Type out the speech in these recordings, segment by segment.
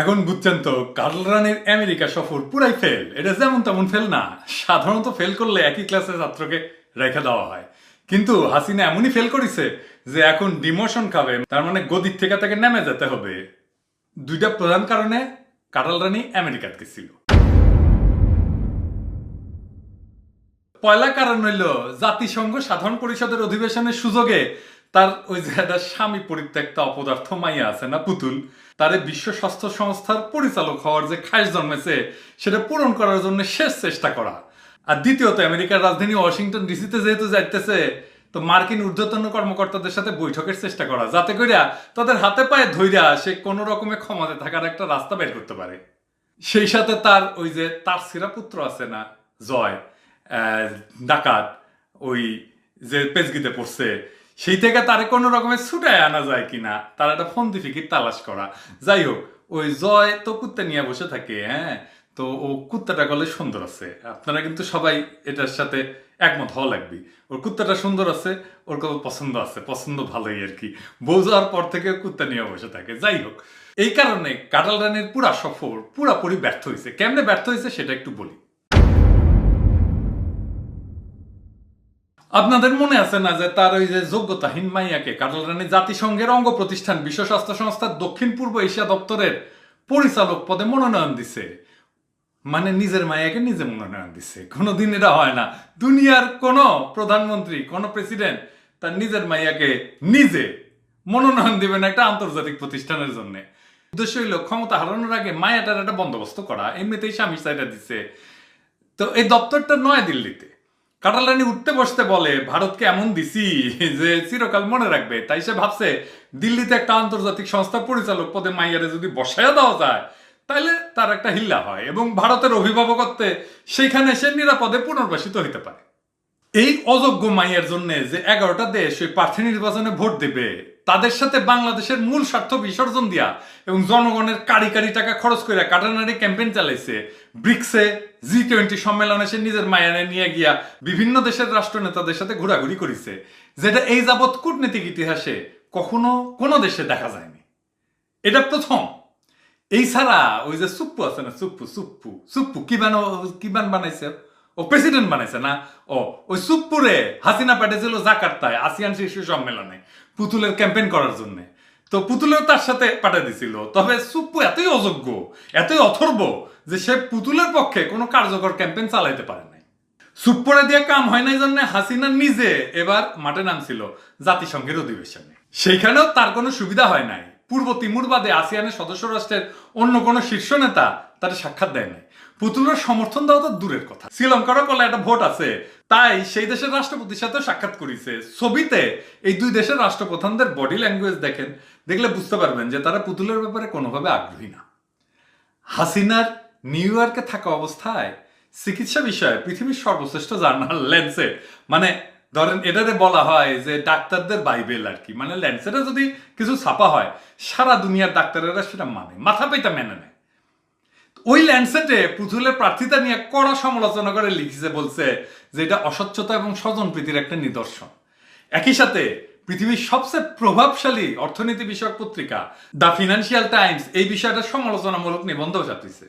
এখন বুঝছেন তো, কার্ল রানির আমেরিকা সফর পুরাই ফেল। এটা যেমন তেমন ফেল না। সাধারণত ফেল করলে একই ক্লাসের ছাত্রকে রেখে দেওয়া হয়, কিন্তু হাসিনা এমনই ফেল করেছে যে এখন ডিমোশন খাবে, তার মানে গদির থেকে তাকে নেমে যেতে হবে। দুইটা প্রধান কারণে কার্ল রানি আমেরিকাতে গেছিল। পয়লা কারণ হইল জাতিসংঘ সাধারণ পরিষদের অধিবেশনের সুযোগে তার ওই যে একটা স্বামী পরিত্যক্তা অপদার্থ মাইয়া আছে না, পুতুল, তারে বিশ্ব স্বাস্থ্য সংস্থার পরিচালক হওয়ার যে খাস জন্মেছে সেটা পূরণ করার জন্য শেষ চেষ্টা করা। আর দ্বিতীয়ত, আমেরিকার রাজধানী ওয়াশিংটন ডিসিতে যেহেতু যাইতেছে, তো মার্কিন ঊর্ধ্বতন কর্মকর্তাদের সাথে বৈঠকের চেষ্টা করা, যাতে কইরা তাদের হাতে পায়ে ধইরা সে কোনো রকমে ক্ষমতায় থাকার একটা রাস্তা বের করতে পারে। সেই সাথে তার ওই যে তার সিরা পুত্র আছে না, জয়, ডাকাত, ওই যে পেজগিতে পড়ছে, সেই থেকে তারে কোনো রকমের ছুটায় আনা যায় কিনা তার একটা ফন্দি ফিকির তালাশ করা। যাই হোক, ওই জয় তো কুত্তা নিয়ে বসে থাকে, হ্যাঁ, তো ও কুত্তাটা গলে সুন্দর আছে। আপনারা কিন্তু সবাই এটার সাথে একমত হওয়া লাগবে। ওর কুত্তাটা সুন্দর আছে, ওর কত পছন্দ আছে, পছন্দ ভালোই আর কি। বউ যাওয়ার পর থেকে কুত্তা নিয়ে বসে থাকে। যাই হোক, এই কারণে কাটাল রানীর পুরা সফর পুরাপুরি ব্যর্থ হয়েছে। কেমনে ব্যর্থ হয়েছে সেটা একটু বলি। আপনাদের মনে আছে না যে তার ওই যে যোগ্যতাহীন মাইয়াকে কাটাল রানী জাতিসংঘের অঙ্গ প্রতিষ্ঠান বিশ্ব স্বাস্থ্য সংস্থার দক্ষিণ পূর্ব এশিয়া দপ্তরের পরিচালক পদে মনোনয়ন দিছে। মানে নিজের মাইয়াকে নিজে মনোনয়ন দিছে। কোনোদিন এটা হয় না। দুনিয়ার কোন প্রধানমন্ত্রী, কোন প্রেসিডেন্ট তার নিজের মাইয়াকে নিজে মনোনয়ন দিবেন একটা আন্তর্জাতিক প্রতিষ্ঠানের জন্য। উদ্দেশ্য হইল ক্ষমতা হারানোর আগে মায়াটার একটা বন্দোবস্ত করা। এমনিতেই স্বামী সাইডা দিছে। তো এই দপ্তরটা নয় দিল্লিতে। কাটাল রানী উঠতে বসতে বলে ভারতকে এমন দিছি যে চিরকাল মনে রাখবে। তাই সে ভাবছে দিল্লিতে একটা আন্তর্জাতিক সংস্থার পরিচালক পদে মাইয়ারে যদি বসাইয়া দেওয়া যায় তাহলে তার একটা হিল্লা হয় এবং ভারতের অভিভাবকত্বে সেইখানে সে নিরাপদে পুনর্বাসিত হইতে পারে। এই অযোগ্য মাইয়ের জন্য যে 11টা দেশ ওই প্রার্থী নির্বাচনে ভোট দেবে, তাদের সাথে বাংলাদেশের মূল স্বার্থ বিসর্জন দিয়া এবং জনগণের কারি কারি টাকা খরচ করে কাটানারি ক্যাম্পেইন চালাইছে। ব্রিক্সে, G20 সম্মেলনে সে নিজের মায়ানে নিয়ে গিয়া বিভিন্ন দেশের রাষ্ট্রনেতাদের সাথে ঘোরাঘুরি করেছে, যেটা এই যাবৎ কূটনীতিক ইতিহাসে কখনো কোনো দেশে দেখা যায়নি। এটা প্রথম। এই ছাড়া ওই যে সুপ্পু আছে না, সুপ্পু সুপ্পু সুপ্পু কিবান বানাইছে, ও প্রেসিডেন্ট বানাইছে না। ও ওই সুপ্পুরে হাসিনা পাঠিয়েছিল জাকার্তায় আসিয়ান শীর্ষ সম্মেলনে পুতুলের ক্যাম্পেইন করার জন্য। তো পুতুলেও তার সাথে পাঠিয়ে দিছিল। তবে সুপ্পু এতই অযোগ্য, এতই অথর্ব যে সে পুতুলের পক্ষে কোনো কার্যকর ক্যাম্পেইন চালাইতে পারে নাই। সুপ্পরে দিয়ে কাম হয় নাই জন্য হাসিনা নিজে এবার মাঠে নামছিল জাতিসংঘের অধিবেশনে। সেইখানেও তার কোনো সুবিধা হয় নাই। পূর্ব তিমুর বাদে আসিয়ানের সদস্য রাষ্ট্রের অন্য কোনো শীর্ষ নেতা তার সাক্ষাৎ দেয় নাই। পুতুলের সমর্থন দেওয়া তো দূরের কথা, শ্রীলঙ্কারও কলে একটা ভোট আছে, তাই সেই দেশের রাষ্ট্রপতির সাথে সাক্ষাৎ করেছে। ছবিতে এই দুই দেশের রাষ্ট্রপ্রধানদের বডি ল্যাঙ্গুয়েজ দেখেন, দেখলে বুঝতে পারবেন যে তারা পুতুলের ব্যাপারে কোনোভাবে আগ্রহী না। হাসিনার নিউ ইয়র্কে থাকা অবস্থায় চিকিৎসা বিষয়ে পৃথিবীর সর্বশ্রেষ্ঠ জার্নাল ল্যান্সেট, মানে ধরেন এটারে বলা হয় যে ডাক্তারদের বাইবেল আর কি, মানে ল্যান্সেটে যদি কিছু ছাপা হয় সারা দুনিয়ার ডাক্তারেরা সেটা মানে মাথা পেটা মেনে নেয়। ওই ল্যান্ডসেটে পুতুলের প্রার্থিতা নিয়ে কড়া সমালোচনা করে লিখেছে, বলছে যে এটা অস্বচ্ছতা এবং স্বজনপ্রীতির একটা নিদর্শন। একই সাথে পৃথিবীর সবচেয়ে প্রভাবশালী অর্থনীতি বিষয়ক পত্রিকা দ্য ফিনান্সিয়াল টাইমস এই বিষয়টা সমালোচনামূলক নিবন্ধ ছাপিয়েছে।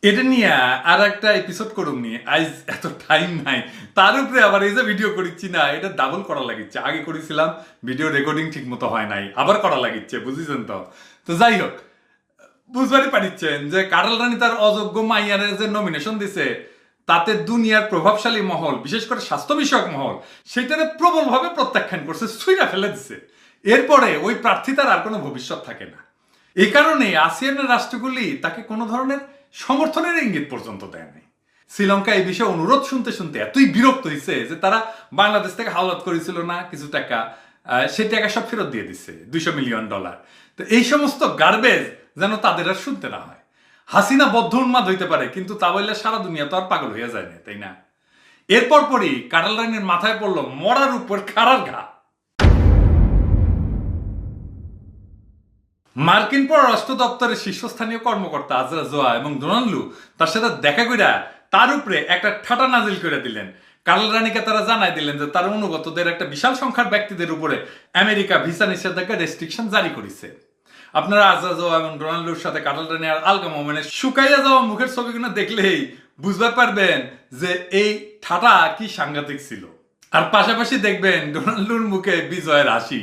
এটা নিয়ে আর একটা এপিসোড করুন নিয়ে, আজ এত টাইম নাই। তার উপরে আবার এই যে ভিডিও করিচ্ছি না, এটা ডাবল করা লাগিচ্ছে। আগে করেছিলাম, ভিডিও রেকর্ডিং ঠিক মতো হয় নাই, আবার করা লাগিচ্ছে, বুঝেছেন তো। তো যাই হোক, বুঝবারই পারিচ্ছেন যে কাটাল রানী তার অযোগ্য মাইয়ারের যে নমিনেশন দিছে, তাতে দুনিয়ার প্রভাবশালী মহল, বিশেষ করে স্বাস্থ্য বিষয়ক মহল, সেটারে প্রবলভাবে প্রত্যাখ্যান করছে, ছুঁড়া ফেলে দিছে। এরপরে ওই প্রার্থিতার আর কোনো ভবিষ্যৎ থাকে না। এই কারণে আসিয়ানের রাষ্ট্রগুলি তাকে কোনো ধরনের সমর্থনের ইঙ্গিত পর্যন্ত দেয় নাই। শ্রীলঙ্কা এই বিষয়ে অনুরোধ শুনতে শুনতে এতই বিরক্ত হয়েছে যে তারা বাংলাদেশ থেকে হাওলাত করেছিল না কিছু টাকা, সে টাকা সব ফেরত দিয়ে দিচ্ছে, $200 মিলিয়ন। তো এই সমস্ত গার্বেজ যেন তাদের আর শুনতে না হয়। হাসিনা বদ্ধ উন্মাদ হইতে পারে, কিন্তু তা বললে সারা দুনিয়া তো আর পাগল হইয়া যায় না, তাই না? এরপর পরই কাটাল রানীর মাথায় পড়লো মরার উপর খাড়ার ঘা। মার্কিন পররাষ্ট্র দপ্তরের শীর্ষস্থানীয় কর্মকর্তা আজরা জোয়া এবং ডোনাল্ড লু তার সাথে দেখা কইরা তার উপরে একটা ঠাটা নাজিল করে দিলেন। কার্ল রানীকে তারা জানাই দিলেন যে তার অনুগতদের একটা বিশাল সংখ্যার ব্যক্তিদের উপরে আমেরিকা ভিসা নিষেধাজ্ঞা রেস্ট্রিকশন জারি করেছে। আপনারা আজাজও এবং রোনাল্ডোর সাথে কাটাল রানী আর আলকা মোমেনের শুকাইয়া যাওয়া মুখের ছবিগুলো দেখলেই বুঝতে পারবেন যে এই ঠাটা কি সাংঘাতিক ছিল। আর পাশাপাশি দেখবেন রোনাল্ডোর মুখে বিজয়ের হাসি।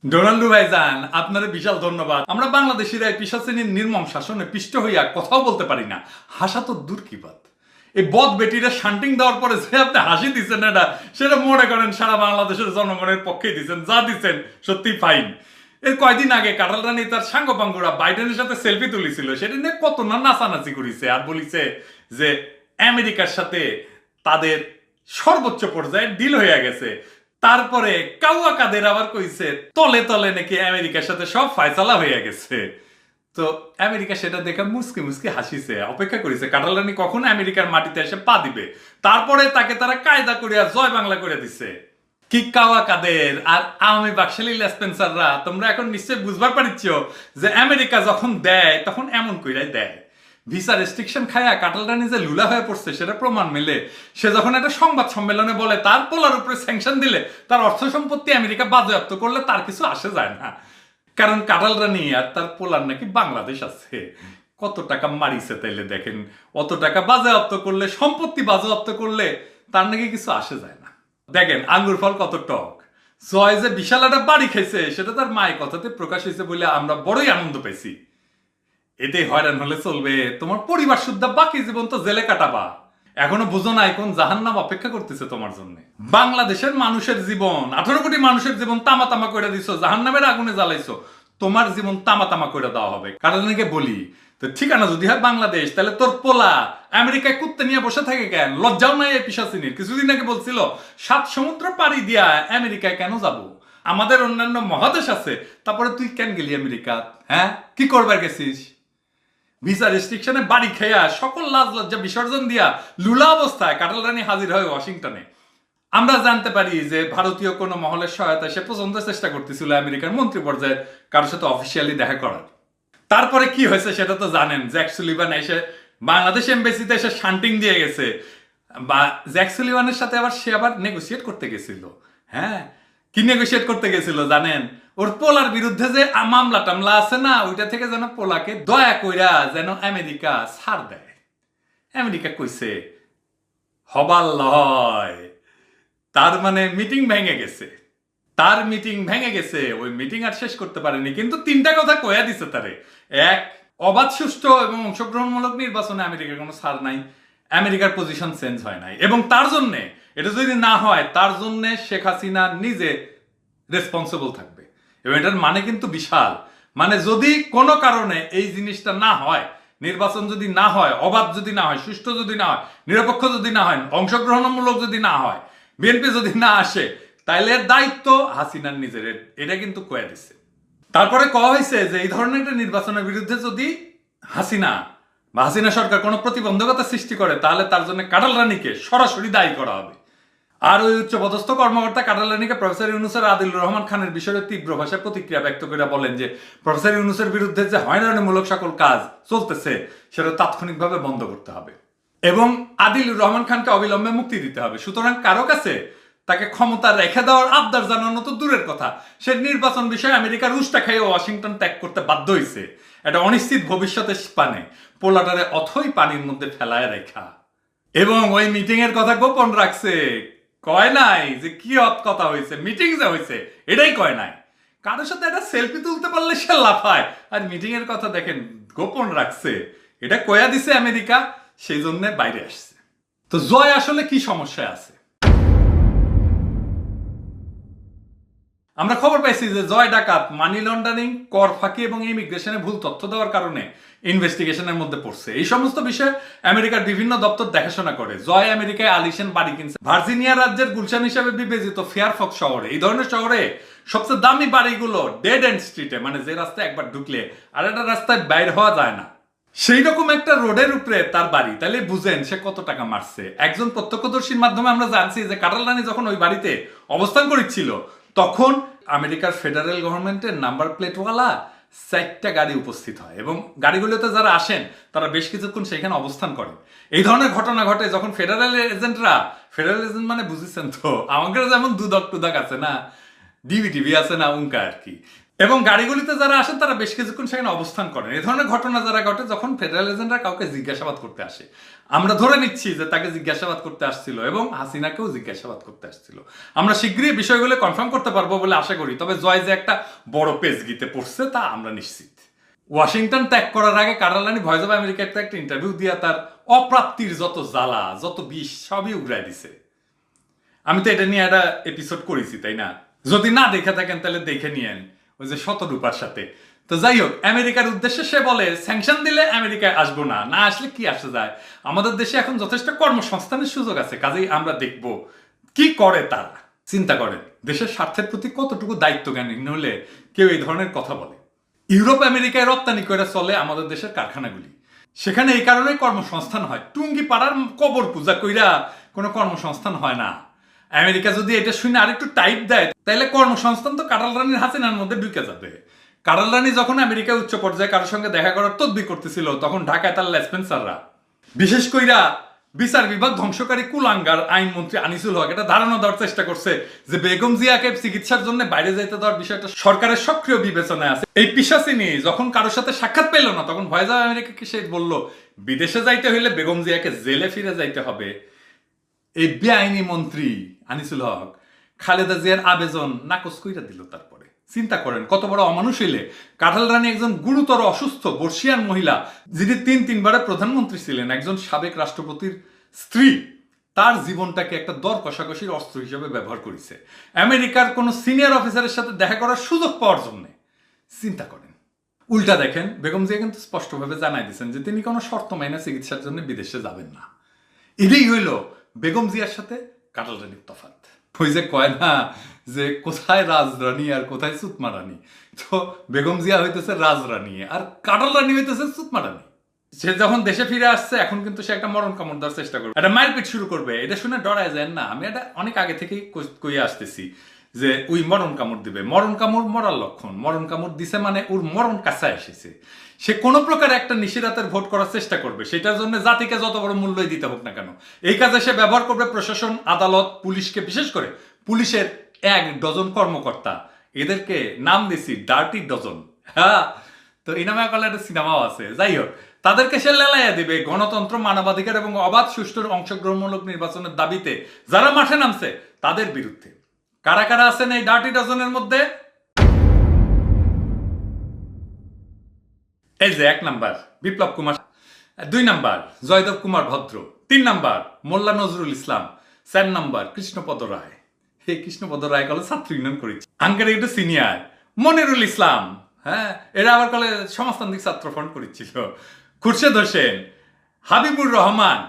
রোনাল্ডো ভাইজান, আপনার বিশাল ধন্যবাদ। আমরা বাংলাদেশিরা পিশাচিনীর নির্মম শাসনে পিষ্ট হইয়া কথাও বলতে পারি না, হাসা তো দূর কি বাত। এই বদ বেটিরা শান্টিং দেওয়ার পরে যে আপনি হাসি দিচ্ছেন এটা, সেটা মনে করেন সারা বাংলাদেশের জনগণের পক্ষে দিচ্ছেন, যা দিচ্ছেন সত্যি ফাইন। এর কয়দিন আগে কাটাল রানী তার সাঙ্গপাঙ্গরা বাইডেনের সাথে সেলফি তুলেছিল, সেটা নিয়ে কত না নাচানাচি করেছে আর বলিছে যে আমেরিকার সাথে তাদের সর্বোচ্চ পর্যায়ে ডিল হয়ে গেছে। তারপরে কাউয়া কাদের আবার কইছে তলে তলে নাকি আমেরিকার সাথে সব ফায়সালা হয়ে গেছে। তো আমেরিকা সেটা দেখে মুসকি মুসকি হাসিছে, অপেক্ষা করেছে কাটাল রানী কখন আমেরিকার মাটিতে এসে পা দিবে, তারপরে তাকে তারা কায়দা করিয়া জয় বাংলা করে দিছে। কি কাওয়া কাদের আর আওয়ামী বাকশালী স্পেন্সাররা, তোমরা এখন নিশ্চয়ই বুঝবার পারিচ্ছ যে আমেরিকা যখন দেয় তখন এমন কইরাই দেয়। ভিসা রেস্ট্রিকশন খায়া কাটাল রানী যে লুলা হয়ে পড়ছে সেটা প্রমাণ মেলে। সে যখন একটা সংবাদ সম্মেলনে বলে তার পোলার উপরে স্যাংশন দিলে, তার অর্থ সম্পত্তি আমেরিকা বাজেয়াপ্ত করলে তার কিছু আসে যায় না, কারণ কাটাল রানী আর তার পোলার নাকি বাংলাদেশ আছে। কত টাকা মারিছে তাইলে দেখেন, অত টাকা বাজেয়াপ্ত করলে, সম্পত্তি বাজেয়াপ্ত করলে তার নাকি কিছু আসে যায় না। দেখেন আঙ্গুর ফল কত টক। জয় যে বিশাল একটা বাড়ি খাইছে সেটা তার মায়ের কথাতে প্রকাশ হয়েছে বলে আমরা বড়ই আনন্দ পেয়েছি। এতে হয়রান হলে চলবে? তোমার পরিবার শুদ্ধা বাকি জীবন তো জেলে কাটাবা। এখনো বুঝো নাই কোন জাহান্নাম অপেক্ষা করতেছে তোমার জন্য। বাংলাদেশের মানুষের জীবন, 18 কোটি মানুষের জীবন তামা তামা করে দিছো, জাহান্নামের আগুনে জ্বালাইছো, তোমার জীবন তামা তামা করে দেওয়া হবে। কারণ বলি তো ঠিকানা যদি হয় বাংলাদেশ, তাহলে তোর পোলা আমেরিকায় কুত্তে নিয়ে বসে থাকে কেন? লজ্জাও নাই এই পিশাচিনীর? কিছুদিন আগে বলছিল 7 সমুদ্র পাড়ি দিয়া আমেরিকায় কেন যাব, আমাদের অন্যান্য মহাদেশ আছে, তারপরে তুই কেন গেলি আমেরিকা? হ্যাঁ, কি করবার গেছিস? ভিসা রেস্ট্রিকশনে বাড়ি খেয়া সকল লাজ লজ্জা বিসর্জন দিয়া লুলা অবস্থায় কাটাল রানী হাজির হয় ওয়াশিংটনে। আমরা জানতে পারি যে ভারতীয় কোনো মহলের সহায়তায় সে পর্যন্ত চেষ্টা করতেছিল আমেরিকার মন্ত্রী পর্যায়ে কারোর সাথে অফিসিয়ালি দেখা করার। তারপরে কি হয়েছে সেটা তো জানেন। জ্যাক সুলিভান এসে বাংলাদেশ এমবেসিতে এসে শান্টিং দিয়ে গেছে। বা জ্যাক সুলিভানের সাথে আবার সে আবার নেগোসিয়েট করতে গেছিল। হ্যাঁ, কি নেগোসিয়েট করতে গেছিল জানেন? ওর পোলার বিরুদ্ধে যে মামলা টামলা আছে না, ওইটা থেকে যেন পোলাকে দয়া কইরা যেন আমেরিকা ছাড় দেয়। আমেরিকা কইছে হবার লয়। তার মানে মিটিং ভেঙে গেছে, তার মিটিং ভেঙে গেছে, ওই মিটিং আর শেষ করতে পারেনি। কিন্তু 3টা কথা কয়া দিছে তারে। এক, অবাধ সুষ্ঠু এবং অংশগ্রহণমূলক নির্বাচনে আমেরিকার কোনো ছাড় নাই, আমেরিকার পজিশন চেঞ্জ হয় নাই, এবং তার জন্যে এটা যদি না হয় তার জন্যে শেখ হাসিনা নিজে রেসপন্সিবল থাকবে। এবং এটার মানে কিন্তু বিশাল। মানে যদি কোনো কারণে এই জিনিসটা না হয়, নির্বাচন যদি না হয়, অবাধ যদি না হয়, সুষ্ঠু যদি না হয়, নিরপেক্ষ যদি না হয়, অংশগ্রহণমূলক যদি না হয়, বিএনপি যদি না আসে, তাইলে দায়িত্ব হাসিনার নিজের। এটা কিন্তু কয়ে দিচ্ছে। তারপরে কওয়া হয়েছে যে এই ধরনের একটা নির্বাচনের বিরুদ্ধে যদি হাসিনা বা হাসিনা সরকার কোনো প্রতিবন্ধকতা সৃষ্টি করে, তাহলে তার জন্য কাটাল রানীকে সরাসরি দায়ী করা হবে। আর ওই উচ্চপদস্থ কর্মকর্তা কাটাল রানীকে প্রফেসর ইউনূসের আদিলুর রহমান খানের বিষয়ে তীব্র ভাষায় প্রতিক্রিয়া ব্যক্ত করে বলেন যে প্রফেসর ইউনূসের বিরুদ্ধে যে হয়রানিমূলক সকল কাজ চলতেছে সেটা তাৎক্ষণিকভাবে বন্ধ করতে হবে এবং আদিলুর রহমান খানকে অবিলম্বে মুক্তি দিতে হবে। সুতরাং কারো কাছে তাকে ক্ষমতা রেখে দেওয়ার আবদার জানানো তো দূরের কথা, সে নির্বাচন বিষয়ে আমেরিকার উষ্টা খাইয়ে ওয়াশিংটন ত্যাগ করতে বাধ্য হয়েছে। এটা অনিশ্চিত ভবিষ্যতের পানে পোলাটারে অথই পানির মধ্যে ফেলায় রেখা। এবং ওই মিটিং এর কথা গোপন রাখছে, কয় নাই যে কি কথা হয়েছে, মিটিং যে হয়েছে এটাই কয় নাই। কারোর সাথে একটা সেলফি তুলতে পারলে সে লাফায়, আর মিটিং এর কথা দেখেন গোপন রাখছে। এটা কয়া দিছে আমেরিকা, সেই জন্য বাইরে আসছে। তো জয় আসলে কি সমস্যায় আছে? আমরা খবর পাইছি যে জয় ডাকাত মানি লন্ডারিং, কর ফাঁকি এবং ইমিগ্রেশনে ভুল তথ্য দেওয়ার কারণে ইনভেস্টিগেশনের মধ্যে পড়ছে। এই সমস্ত বিষয়ে আমেরিকার বিভিন্ন দপ্তর দেখাশোনা করে। জয় আমেরিকায় আলিশান বাড়ি কিনছে ভার্জিনিয়া রাজ্যের গুলশান হিসেবে বিবেচিত ফেয়ারফক্স শহরে। এই ধরনের শহরে সবচেয়ে দামি বাড়িগুলো ডেড এন্ড স্ট্রিটে, মানে যে রাস্তায় একবার ঢুকলে আর একটা রাস্তায় বাইর হওয়া যায় না, সেই রকম একটা রোডের উপরে তার বাড়ি। তাহলে বুঝেন সে কত টাকা মারছে। একজন প্রত্যক্ষদর্শীর মাধ্যমে আমরা জানছি যে কাটাল রানী যখন ওই বাড়িতে অবস্থান করছিল, তখন আমেরিকার ফেডারেল গভর্নমেন্টের নাম্বার প্লেটওয়ালা 4টা গাড়ি উপস্থিত হয় এবং গাড়িগুলোতে যারা আসেন তারা বেশ কিছুক্ষণ সেখানে অবস্থান করেন। এই ধরনের ঘটনা ঘটে যখন ফেডারেল এজেন্টরা, ফেডারেল এজেন্ট মানে বুঝেছেন তো, আমাদের যেমন দুদক টুদক আছে না, ডিবি টিভি আছে না, উনকা আর কি, এবং গাড়িগুলিতে যারা আসেন তারা বেশ কিছুক্ষণ সেখানে অবস্থান করেন। এই ধরনের ঘটনা যারা ঘটে যখন ফেডারেল এজেন্টরা কাউকে জিজ্ঞাসাবাদ করতে আসে, আমরা ধরে নিচ্ছি যে তাকে জিজ্ঞাসাবাদ করতে আসছিল এবং হাসিনাকেও জিজ্ঞাসাবাদ করতে আসছিল। আমরা শীঘ্রই বিষয়গুলো কনফার্ম করতে পারবো বলে আশা করি। তবে জয় যে একটা বড় পেজগিতে পড়ছে তা আমরা নিশ্চিত। ওয়াশিংটন ত্যাগ করার আগে কার্লানি ভয়েস অব আমেরিকাতে একটা ইন্টারভিউ দিয়ে তার অপ্রাপ্তির যত জ্বালা যত বিষ সবই উগড়ায় দিছে। আমি তো এটা নিয়ে একটা এপিসোড করেছি, তাই না? যদি না দেখে থাকেন তাহলে দেখে নিয়েন, ওই যে শতরূপার সাথে। তো যাই হোক, আমেরিকার উদ্দেশ্যে সে বলে স্যাংশন দিলে আমেরিকায় আসবো না, না আসলে কি আসে যায়, আমাদের দেশে এখন যথেষ্ট কর্মসংস্থানের সুযোগ আছে, কাজেই আমরা দেখব কি করে তারা। চিন্তা করেন দেশের স্বার্থের প্রতি কতটুকু দায়িত্ব জ্ঞানহীন হলে কেউ এই ধরনের কথা বলে। ইউরোপ আমেরিকায় রপ্তানি করে চলে আমাদের দেশের কারখানাগুলি, সেখানে এই কারণে কর্মসংস্থান হয়। টুঙ্গি পাড়ার কবর পূজা কইরা কোনো কর্মসংস্থান হয় না। আমেরিকা যদি এটা শুনে আরেকটু টাইপ দেয় তাহলে কর্মসংস্থান তো কাটাল রানীর হাসিনার মধ্যে ঢুকে যাবে। কাটাল রানী যখন আমেরিকা উচ্চ পর্যায়ে কারোর সঙ্গে দেখা করার তদবির করতেছিল তখন ঢাকায় তার লেসপেন্সাররা, বিশেষ কইরা বিচার বিভাগ ধ্বংসকারী কুলাঙ্গার আইনমন্ত্রী আনিসুল হক এটা ধারণা দেওয়ার চেষ্টা করছে যে বেগম জিয়াকে চিকিৎসার জন্য বাইরে যাইতে দেওয়ার বিষয়টা সরকারের সক্রিয় বিবেচনায় আছে। এই পিশাচিনী যখন কারোর সাথে সাক্ষাৎ পেল না তখন ভয়েস অব আমেরিকাকে সে বলল বিদেশে যাইতে হইলে বেগম জিয়াকে জেলে ফিরে যাইতে হবে। এই বেআইনি মন্ত্রী আনিসুল হক খালেদা জিয়ার আবেদন নাকচ কইরা দিল। তারপরে চিন্তা করেন কত বড় অমানুষ হইলে। কাঁঠাল রানী একজন গুরুতর অসুস্থ বর্ষিয়ান মহিলা, যিনি তিনবারে প্রধানমন্ত্রী ছিলেন, একজন সাবেক রাষ্ট্রপতির স্ত্রী, তার জীবনটাকে একটা দর কষাকষির অস্ত্র হিসেবে ব্যবহার করেছে আমেরিকার কোন সিনিয়র অফিসারের সাথে দেখা করার সুযোগ পাওয়ার জন্য। চিন্তা করেন। উল্টা দেখেন বেগম জিয়া কিন্তু স্পষ্টভাবে জানাই দিচ্ছেন যে তিনি কোনো শর্ত মাইনা চিকিৎসার জন্য বিদেশে যাবেন না। এটাই হইল বেগম জিয়ার সাথে কাটাল রানীর তফাৎ। ওই যে কয় না যে কোথায় রাজরানী আর কোথায় সুতমা রানী, তো বেগম জিয়া হইতেছে রাজরানী আর কাটাল রানী হইতেছে সুতমা রানী। সে যখন দেশে ফিরে আসছে এখন কিন্তু সে একটা মরণ কামড় দেওয়ার চেষ্টা করবে, একটা মারপিট শুরু করবে। এটা শুনে ডরায় যায় না, আমি এটা অনেক আগে থেকেই কইয়ে আসতেছি যে ওই মরণ কামড় দিবে। মরণ কামড় মরার লক্ষণ, মরণ কামড় দিছে মানে ওর মরণ কাছে এসেছে। সে কোনো প্রকার একটা নিশিরাতের ভোট করার চেষ্টা করবে, সেটার জন্য জাতিকে যত বড় মূল্যই দিতে হোক না কেন। এই কাজে সে ব্যবহার করবে প্রশাসন, আদালত, পুলিশকে, বিশেষ করে পুলিশের 1 ডজন কর্মকর্তা। এদেরকে নাম দিছি ডার্টি ডজন। হ্যাঁ, তো এই নামে একটা সিনেমাও আছে। যাই হোক, তাদেরকে সে লেলাইয়া দিবে গণতন্ত্র, মানবাধিকার এবং অবাধ সুষ্ঠু অংশগ্রহণমূলক নির্বাচনের দাবিতে যারা মাঠে নামছে তাদের বিরুদ্ধে। কারা কারা আছেন এই ডার্টি ডজনের মধ্যে? এই যে 1 নাম্বার বিপ্লব কুমার, 2 নাম্বার জয়দেব কুমার ভদ্র, 3 নাম্বার মোল্লা নজরুল ইসলাম, 4 নাম্বার কৃষ্ণপদ রায়। এই কৃষ্ণপদ রায় কলে ছাত্র ইউনিয়ন করেছে। আঙ্কারে একটু সিনিয়র মনিরুল ইসলাম, হ্যাঁ, এরা আবার কলে সমাজতান্ত্রিক ছাত্র ফ্রন্ট করেছিল। খুরশেদ হোসেন, হাবিবুর রহমান,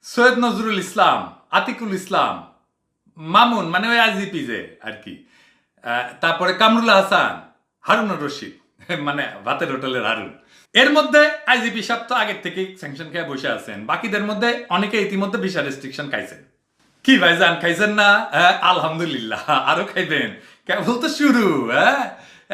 সৈয়দ নজরুল ইসলাম, আতিকুল ইসলাম, মামুন মানে ওই আইজিপি যে আর কি, তারপরে কামরুল হাসান, হারুনুর রশিদ মানে ভাতের হোটেলের হারুন। এর মধ্যে আইজিপি সাহেব তো আগের থেকে স্যাংশন খেয়ে বসে আছেন। বাকিদের মধ্যে অনেকে ইতিমধ্যে ভিসা রেস্ট্রিকশন খাইছেন। কি ভাইজান খাইছেন না? আলহামদুলিল্লাহ, আরো খাইবেন, কেবল তো শুরু,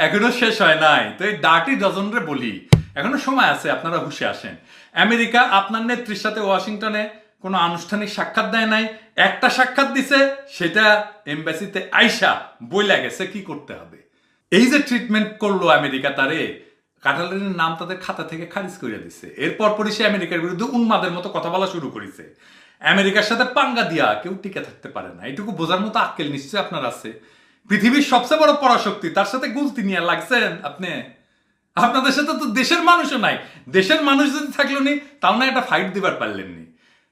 এখনো শেষ হয় নাই। তো এই ডার্টি ডজনরে বলি এখনো সময় আছে, আপনারা হুশে আসেন। আমেরিকা আপনার নেত্রীর সাথে ওয়াশিংটনে কোনো আনুষ্ঠানিক সাক্ষাৎ দেয় নাই, একটা সাক্ষাৎ দিছে, সেটা এমবাসিতে আইসা বইলা গেছে কি করতে হবে। এই যে ট্রিটমেন্ট করলো আমেরিকা তারে, কাঁঠালের নাম তাদের খাতা থেকে খারিজ করে দিছে। এরপর পরই সে আমেরিকার বিরুদ্ধে উন্মাদের মতো কথা বলা শুরু করেছে। আমেরিকার সাথে পাঙ্গা দিয়া কেউ টিকে থাকতে পারে না, এটুকু বোঝার মতো আক্কেল নিশ্চয়ই আপনার আছে। পৃথিবীর সবচেয়ে বড় পরাশক্তি, তার সাথে গুলতি নিয়ে লাগছেন আপনি। আপনাদের সাথে তো দেশের মানুষও নাই। দেশের মানুষ যদি থাকলো নি তাও না একটা ফাইট দিবার পারলেন নি।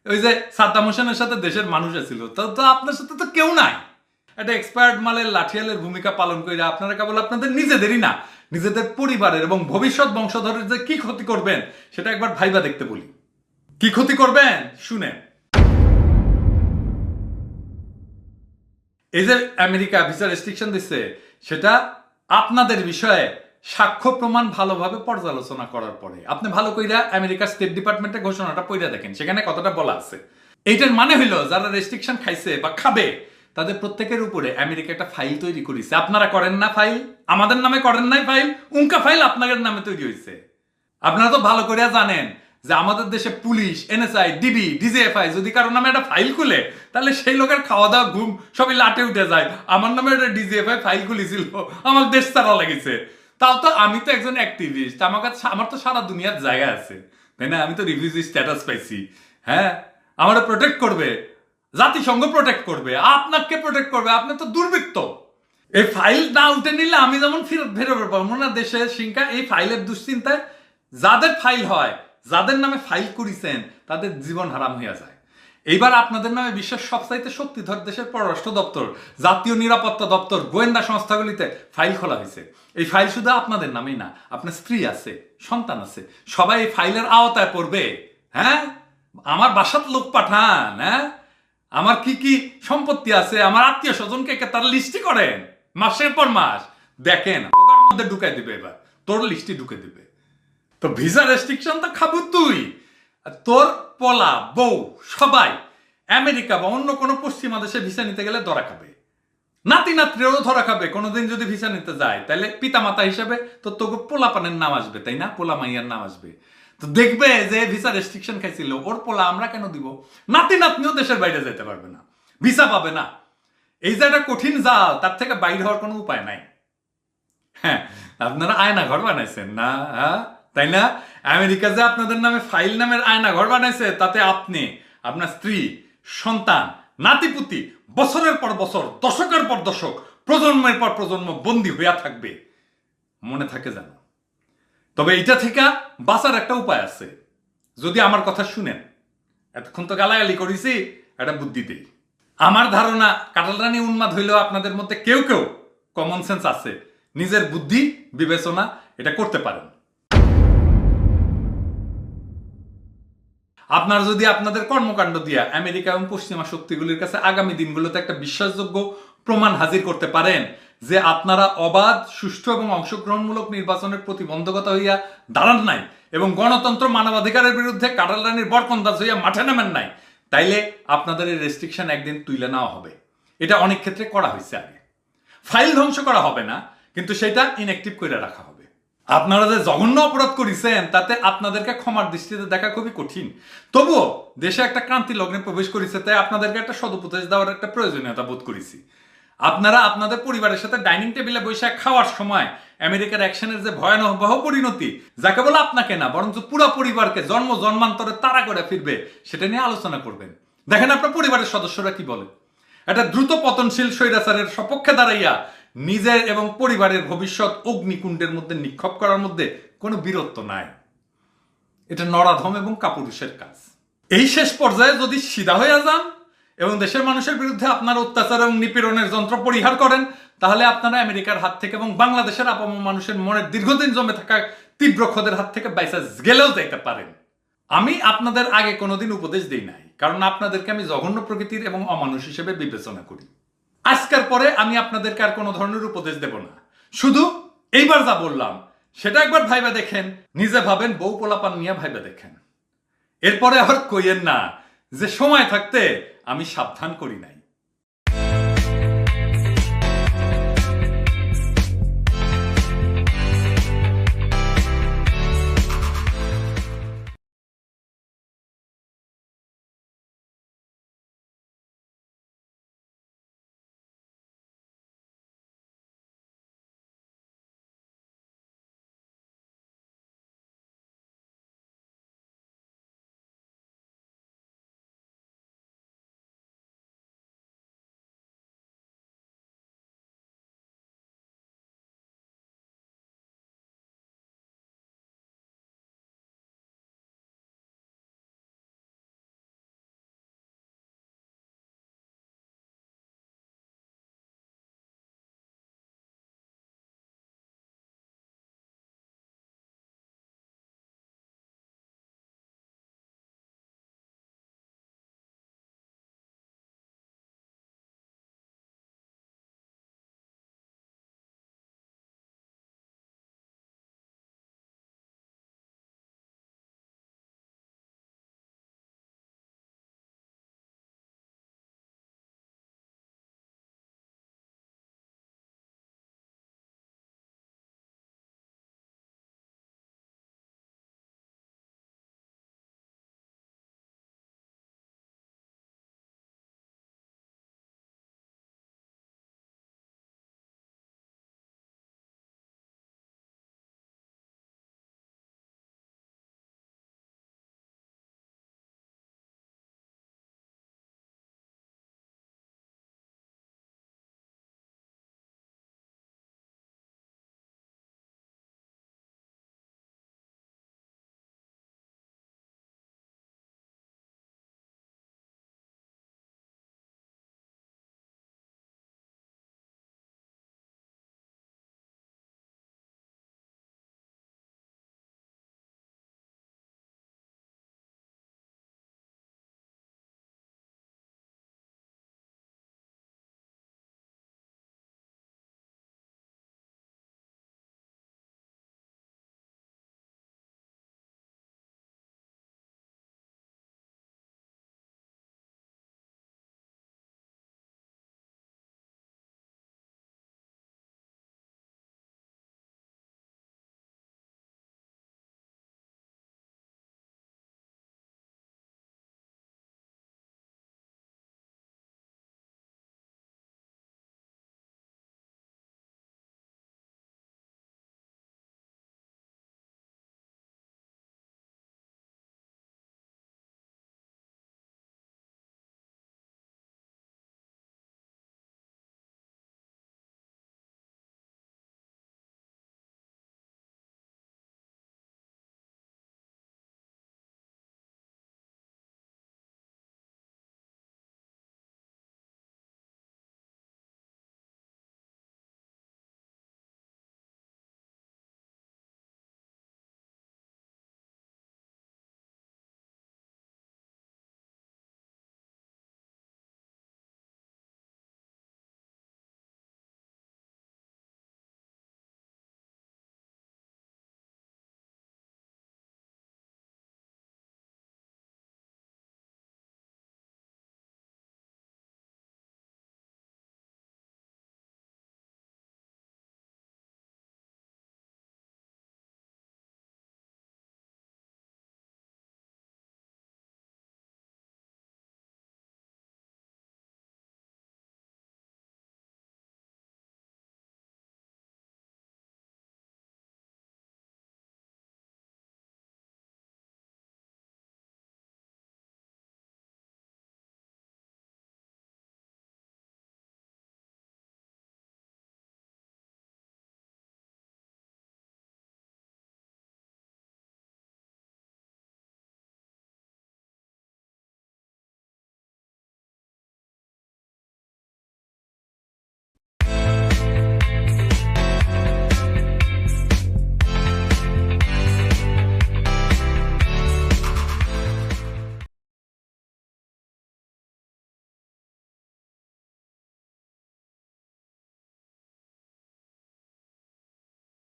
ওই যে সাদ্দাম হোসেনের সাথে দেশের মানুষ ছিল, তো আপনার সাথে তো কেউ নাই। একটা এক্সপায়ার্ড মালের লাঠিয়ালের ভূমিকা পালন করে আপনারা কেবল আপনাদের নিজেদেরই না, নিজেদের পরিবারের এবং ভবিষ্যৎ বংশধরের যে কি ক্ষতি করবেন সেটা একবার ভাইবা দেখতে বলি। কি ক্ষতি করবেন শুনেন। এই যে আমেরিকা ভিসা রেস্ট্রিকশন দিচ্ছে, সেটা আপনাদের বিষয়ে সাক্ষ্য প্রমাণ ভালোভাবে পর্যালোচনা করার পরে আপনি ভালো কইরা আমেরিকার স্টেট ডিপার্টমেন্টের ঘোষণাটা পড়ে দেখেন, সেখানে কতটা বলা আছে। এইটার মানে হইলো যারা রেস্ট্রিকশন খাইছে বা খাবে তাদের প্রত্যেকের উপরে আমেরিকা একটা ফাইল তৈরি করেছে। আপনারা করেন না ফাইল, আমাদের নামে করেন নাই ফাইল, উনকা ফাইল আপনাদের নামে তৈরি হয়েছে। আপনারা তো ভালো করে জানেন যে আমাদের দেশে পুলিশ, এনএসআই, ডিবি, ডিজিএফআই যদি কারো নামে একটা ফাইল খুলে তাহলে সেই লোকের খাওয়া দাওয়া ঘুম সবই লাটে উঠে যায়। আমার নামে একটা ডিজিএফআই ফাইল খুলেছিল, আমার দেশ ছাড়া লেগেছে। তাও তো আমি তো একজন অ্যাক্টিভিস্ট, আমার তো সারা দুনিয়ার জায়গা আছে, তাই না? আমি তো রিফিউজি স্ট্যাটাস পাইছি। হ্যাঁ, আমারও প্রোটেক্ট করবে, জাতিসংঘ প্রোটেক্ট করবে, আপনাকে প্রোটেক্ট করবে। আপনি তো দুর্বৃত্ত। এই ফাইল না উঠে নিলে আমি যেমন ফেরত পাবো না দেশে সিংকা। এই ফাইলের দুশ্চিন্তায় যাদের ফাইল হয়, যাদের নামে ফাইল করেছেন, তাদের জীবন হারাম হইয়া যায়। এইবার আপনাদের নামে বিশ্বের সবচাইতে শক্তিধর দেশের পররাষ্ট্র দপ্তর, জাতীয় নিরাপত্তা দপ্তর, গোয়েন্দা সংস্থাগুলিতে ফাইল খোলা হয়েছে। এই ফাইল শুধু আপনাদের নামেই না, আপনার স্ত্রী আছে, সন্তান আছে, সবাই এই ফাইলের আওতায় পড়বে। হ্যাঁ, আমার বাসাত লোক পাঠান। হ্যাঁ, আমার কি কি সম্পত্তি আছে, আমার আত্মীয় স্বজনকে তার লিস্টি করেন মাসের পর মাস। দেখেন ওর মধ্যে ঢুকাই দিবে, এবার তোর লিস্টি ঢুকে দিবে। তো ভিসা রেস্ট্রিকশন তো খাবো তুই, তোর পোলা বউ সবাই আমেরিকা বা অন্য কোনো পশ্চিমা দেশে ভিসা নিতে গেলে ধরা খাবে, নাতি নাতনিও ধরা খাবে। কোনোদিন যদি ভিসা নিতে যায় তাহলে পিতামাতা হিসেবে তো তোকে পোলা পানের নাম আসবে, তাই না? পোলা মাইয়ার নাম আসবে। তো দেখবে যে ভিসা রেস্ট্রিকশন খাইছিল ওর পোলা আমরা কেন দিব? নাতি নাতনিও দেশের বাইরে যেতে পারবে না, ভিসা পাবে না। এই যে একটা কঠিন জাল, তার থেকে বাইরে হওয়ার কোনো উপায় নাই। হ্যাঁ, আপনারা আয়না ঘর বানাইছেন না? হ্যাঁ, তাই না? আমেরিকা যে আপনাদের নামে ফাইল নামের আয়না ঘর বানাইছে, তাতে আপনি, আপনার স্ত্রী, সন্তান, নাতিপুতি বছরের পর বছর, দশকের পর দশক, প্রজন্মের পর প্রজন্ম বন্দী হইয়া থাকবে। মনে থাকে যেন। তবে এটা থেকে বাঁচার একটা উপায় আছে, যদি আমার কথা শুনেন। এতক্ষণ তো গালাগালি করেছি, একটা বুদ্ধি দেই। আমার ধারণা কাটালরানি উন্মাদ হইলেও আপনাদের মধ্যে কেউ কেউ কমন সেন্স আছে, নিজের বুদ্ধি বিবেচনা এটা করতে পারেন। আপনারা যদি আপনাদের কর্মকাণ্ড দিয়া আমেরিকা এবং পশ্চিমা শক্তিগুলির কাছে আগামী দিনগুলোতে একটা বিশ্বাসযোগ্য প্রমাণ হাজির করতে পারেন যে আপনারা অবাধ, সুষ্ঠু এবং অংশগ্রহণমূলক নির্বাচনের প্রতিবন্ধকতা হইয়া দাঁড়ান নাই এবং গণতন্ত্র মানবাধিকারের বিরুদ্ধে কাটালরানির বরকন্দাজ হইয়া মাঠে নামেন নাই, তাইলে আপনাদের এই রেস্ট্রিকশন একদিন তুলে নেওয়া হবে। এটা অনেক ক্ষেত্রে করা হয়েছে আগে। ফাইল ধ্বংস করা হবে না, কিন্তু সেটা ইনঅ্যাক্টিভ করে রাখা হবে। আপনারা যে জঘন্য অপরাধ করেছেন তাতে আপনাদেরকে ক্ষমার দৃষ্টিতে দেখা খুবই কঠিন। তবুও দেশে একটা ক্রান্তি লগ্নে প্রবেশ করেছে, তাই আপনাদেরকে একটা সদুপদেশ দেওয়ার একটা প্রয়োজনীয়তা বোধ করেছি। আপনারা আপনাদের পরিবারের সাথে ডাইনিং টেবিলে বসে খাওয়ার সময় আমেরিকার অ্যাকশনের যে ভয়াবহ পরিণতি, যাকে বলে আপনাকে না বরঞ্চ পুরো পরিবারকে জন্ম জন্মান্তরে তাড়া করে ফিরবে, সেটা নিয়ে আলোচনা করবেন। দেখেন আপনার পরিবারের সদস্যরা কি বলে। একটা দ্রুত পতনশীল স্বৈরাচারের সপক্ষে দাঁড়াইয়া নিজের এবং পরিবারের ভবিষ্যৎ অগ্নিকুণ্ডের মধ্যে নিক্ষেপ করার মধ্যে কোনো বীরত্ব নাই। এটা নরাধম এবং কাপুরুষের কাজ। এই শেষ পর্যায়ে যদি সিধা হইয়া যান এবং দেশের মানুষের বিরুদ্ধে আপনার অত্যাচার এবং নিপীড়নের যন্ত্র পরিহার করেন, তাহলে আপনারা আমেরিকার হাত থেকে এবং বাংলাদেশের আপামর মানুষের মনের দীর্ঘদিন জমে থাকা তীব্র ক্ষোধের হাত থেকে বাইসা গেলেও যাইতে পারেন। আমি আপনাদের আগে কোনোদিন উপদেশ দিই নাই, কারণ আপনাদেরকে আমি জঘন্য প্রকৃতির এবং অমানুষ হিসেবে বিবেচনা করি। আজকের পরে আমি আপনাদেরকে আর কোনো ধরনের উপদেশ দেব না। শুধু এইবার যা বললাম সেটা একবার ভাইবা দেখেন, নিজে ভাবেন, বউ পোলাপান নিয়ে ভাইবা দেখেন। এরপরে আর কইয়েন না যে সময় থাকতে আমি সাবধান করি নাই।